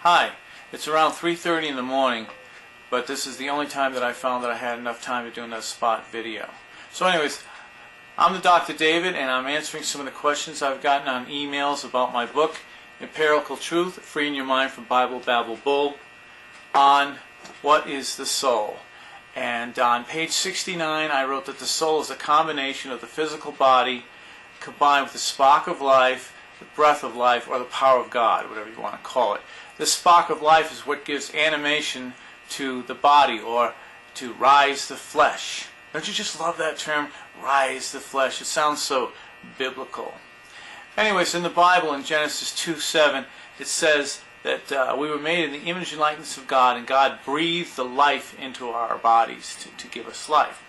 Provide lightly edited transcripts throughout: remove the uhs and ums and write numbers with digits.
Hi, it's around 3:30 in the morning, but this is the only time that I found that I had enough time to do another spot video. So anyways, I'm the Dr. David, and I'm answering some of the questions I've gotten on emails about my book, Empirical Truth, Freeing Your Mind from Bible Babble Bull, on what is the soul. And on page 69 I wrote that the soul is a combination of the physical body combined with the spark of life, the breath of life, or the power of God, whatever you want to call it. This spark of life is what gives animation to the body, or to rise the flesh. Don't you just love that term, rise the flesh? It sounds so biblical. Anyways, in the Bible, in Genesis 2:7, it says that we were made in the image and likeness of God, and God breathed the life into our bodies to give us life,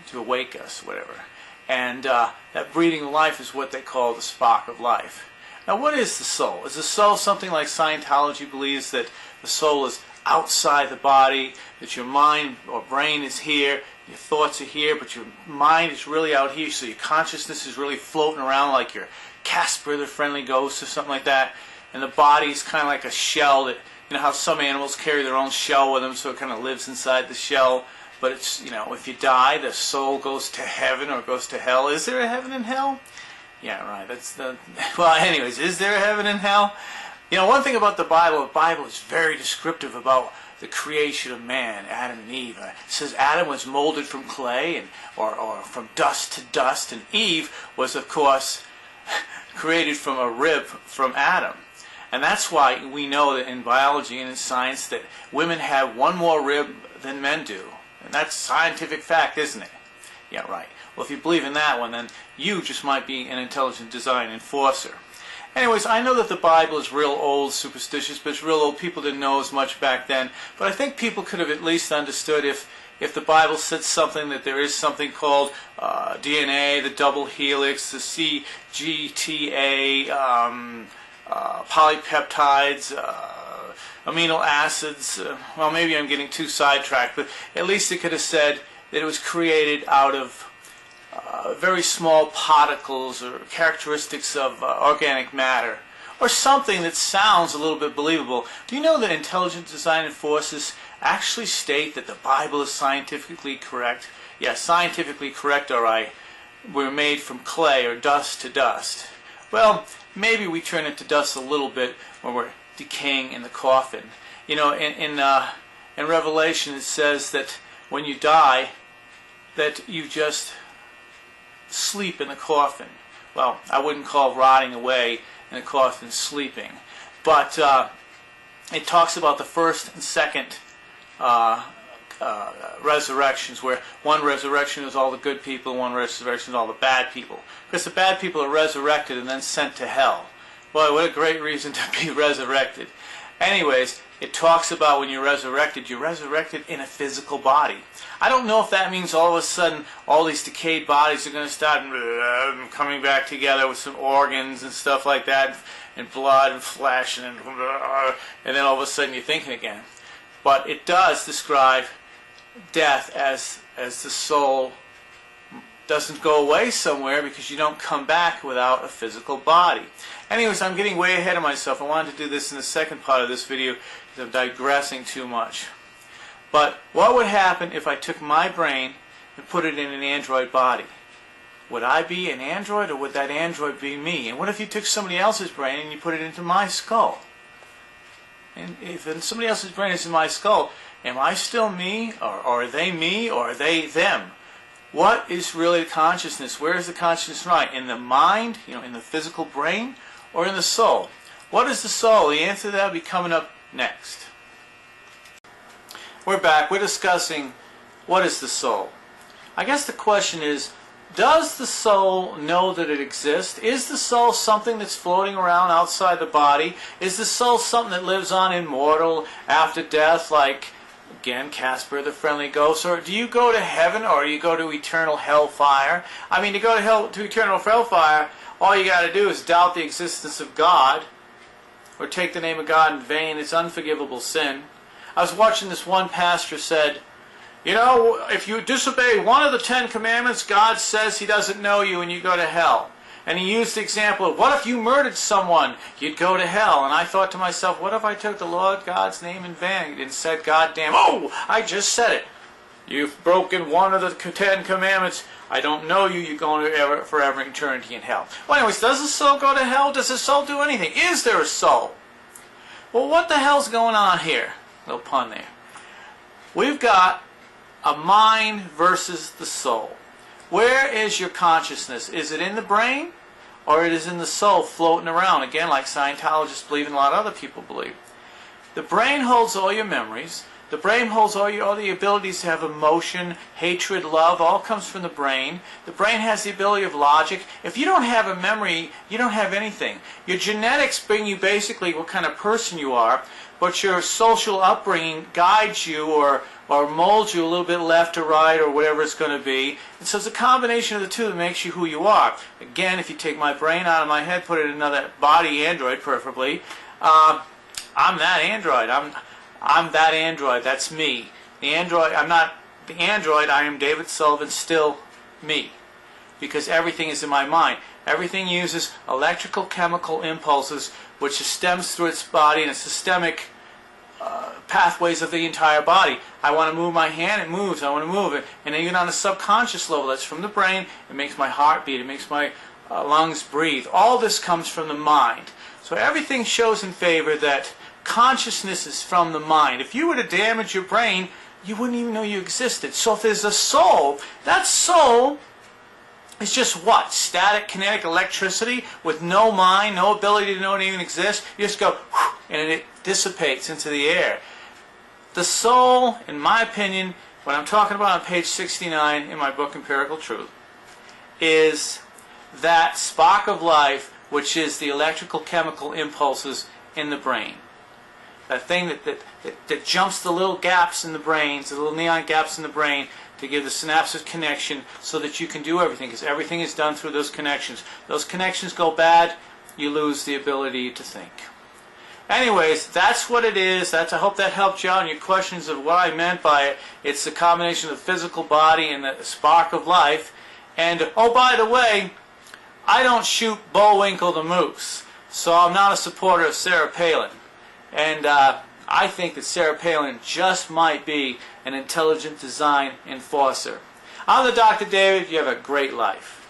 to awake us, whatever. And that breathing of life is what they call the spark of life. Now, what is the soul? Is the soul something like Scientology believes, that the soul is outside the body, that your mind or brain is here, your thoughts are here, but your mind is really out here, so your consciousness is really floating around like your Casper the Friendly Ghost or something like that, and the body is kind of like a shell that, you know how some animals carry their own shell with them, so it kind of lives inside the shell, but it's, you know, if you die, the soul goes to heaven or goes to hell. Is there a heaven and hell? Yeah, right. That's the... Well, anyways, is there a heaven and hell? You know, one thing about the Bible is very descriptive about the creation of man, Adam and Eve. It says Adam was molded from clay, or from dust to dust, and Eve was, of course, created from a rib from Adam. And that's why we know that in biology and in science that women have one more rib than men do. And that's scientific fact, isn't it? Yeah, right. Well, if you believe in that one, then you just might be an intelligent design enforcer. Anyways, I know that the Bible is real old, superstitious, but it's real old. People didn't know as much back then. But I think people could have at least understood if the Bible said something, that there is something called DNA, the double helix, the CGTA, polypeptides, amino acids. Well, maybe I'm getting too sidetracked, but at least it could have said that it was created out of very small particles or characteristics of organic matter, or something that sounds a little bit believable. Do you know that intelligent design enforcers actually state that the Bible is scientifically correct? Yeah, scientifically correct, all right. We're made from clay or dust to dust. Well, maybe we turn into dust a little bit when we're decaying in the coffin. You know, in Revelation it says that when you die, that you just sleep in the coffin. Well, I wouldn't call rotting away in a coffin sleeping, but it talks about the first and second resurrections, where one resurrection is all the good people, one resurrection is all the bad people, because the bad people are resurrected and then sent to hell. Boy, what a great reason to be resurrected. Anyways, it talks about when you're resurrected in a physical body. I don't know if that means all of a sudden all these decayed bodies are going to start coming back together with some organs and stuff like that, and blood and flesh, and then all of a sudden you're thinking again. But it does describe death as the soul doesn't go away somewhere, because you don't come back without a physical body. Anyways, I'm getting way ahead of myself. I wanted to do this in the second part of this video because I'm digressing too much. But what would happen if I took my brain and put it in an android body? Would I be an android, or would that android be me? And what if you took somebody else's brain and you put it into my skull? And if somebody else's brain is in my skull, am I still me, or are they me, or are they them? What is really consciousness? Where is the consciousness right? In the mind, you know, in the physical brain, or in the soul? What is the soul? The answer to that will be coming up next. We're back. We're discussing what is the soul. I guess the question is, does the soul know that it exists? Is the soul something that's floating around outside the body? Is the soul something that lives on immortal after death, like, again, Casper the Friendly Ghost? Or do you go to heaven, or do you go to eternal hellfire? I mean, to go to eternal hellfire, all you got to do is doubt the existence of God, or take the name of God in vain. It's unforgivable sin. I was watching this one pastor said, you know, if you disobey one of the 10 commandments, God says he doesn't know you and you go to hell. And he used the example of, what if you murdered someone? You'd go to hell. And I thought to myself, what if I took the Lord God's name in vain and said, God damn, oh, I just said it. You've broken one of the 10 commandments. I don't know you. You're going to forever eternity in hell. Well, anyways, does the soul go to hell? Does the soul do anything? Is there a soul? Well, what the hell's going on here? Little pun there. We've got a mind versus the soul. Where is your consciousness? Is it in the brain? Or it is in the soul floating around? Again, like Scientologists believe and a lot of other people believe. The brain holds all your memories. The brain holds all the abilities to have emotion, hatred, love, all comes from the brain. The brain has the ability of logic. If you don't have a memory, you don't have anything. Your genetics bring you basically what kind of person you are, but your social upbringing guides you or molds you a little bit left or right or whatever it's going to be. And so it's a combination of the two that makes you who you are. Again, if you take my brain out of my head, put it in another body, android preferably, I'm that android. I'm that android. That's me. The android, I'm not the android. I am David Sullivan, still me. Because everything is in my mind. Everything uses electrical chemical impulses which stems through its body and systemic pathways of the entire body. I want to move my hand, it moves. I want to move it. And even on a subconscious level, that's from the brain. It makes my heart beat. It makes my lungs breathe. All this comes from the mind. So everything shows in favor that consciousness is from the mind. If you were to damage your brain, you wouldn't even know you existed. So if there's a soul, that soul is just what? Static, kinetic electricity with no mind, no ability to know it even exists. You just go, whew, and it dissipates into the air. The soul, in my opinion, what I'm talking about on page 69 in my book, Empirical Truth, is that spark of life, which is the electrical chemical impulses in the brain. That thing that jumps the little gaps in the brain, the little neon gaps in the brain, to give the synapses connection so that you can do everything, because everything is done through those connections. Those connections go bad, you lose the ability to think. Anyways, that's what it is. I hope that helped you out in your questions of what I meant by it. It's the combination of the physical body and the spark of life. And, oh, by the way, I don't shoot Bullwinkle the moose, so I'm not a supporter of Sarah Palin. And I think that Sarah Palin just might be an intelligent design enforcer. I'm the Dr. David. You have a great life.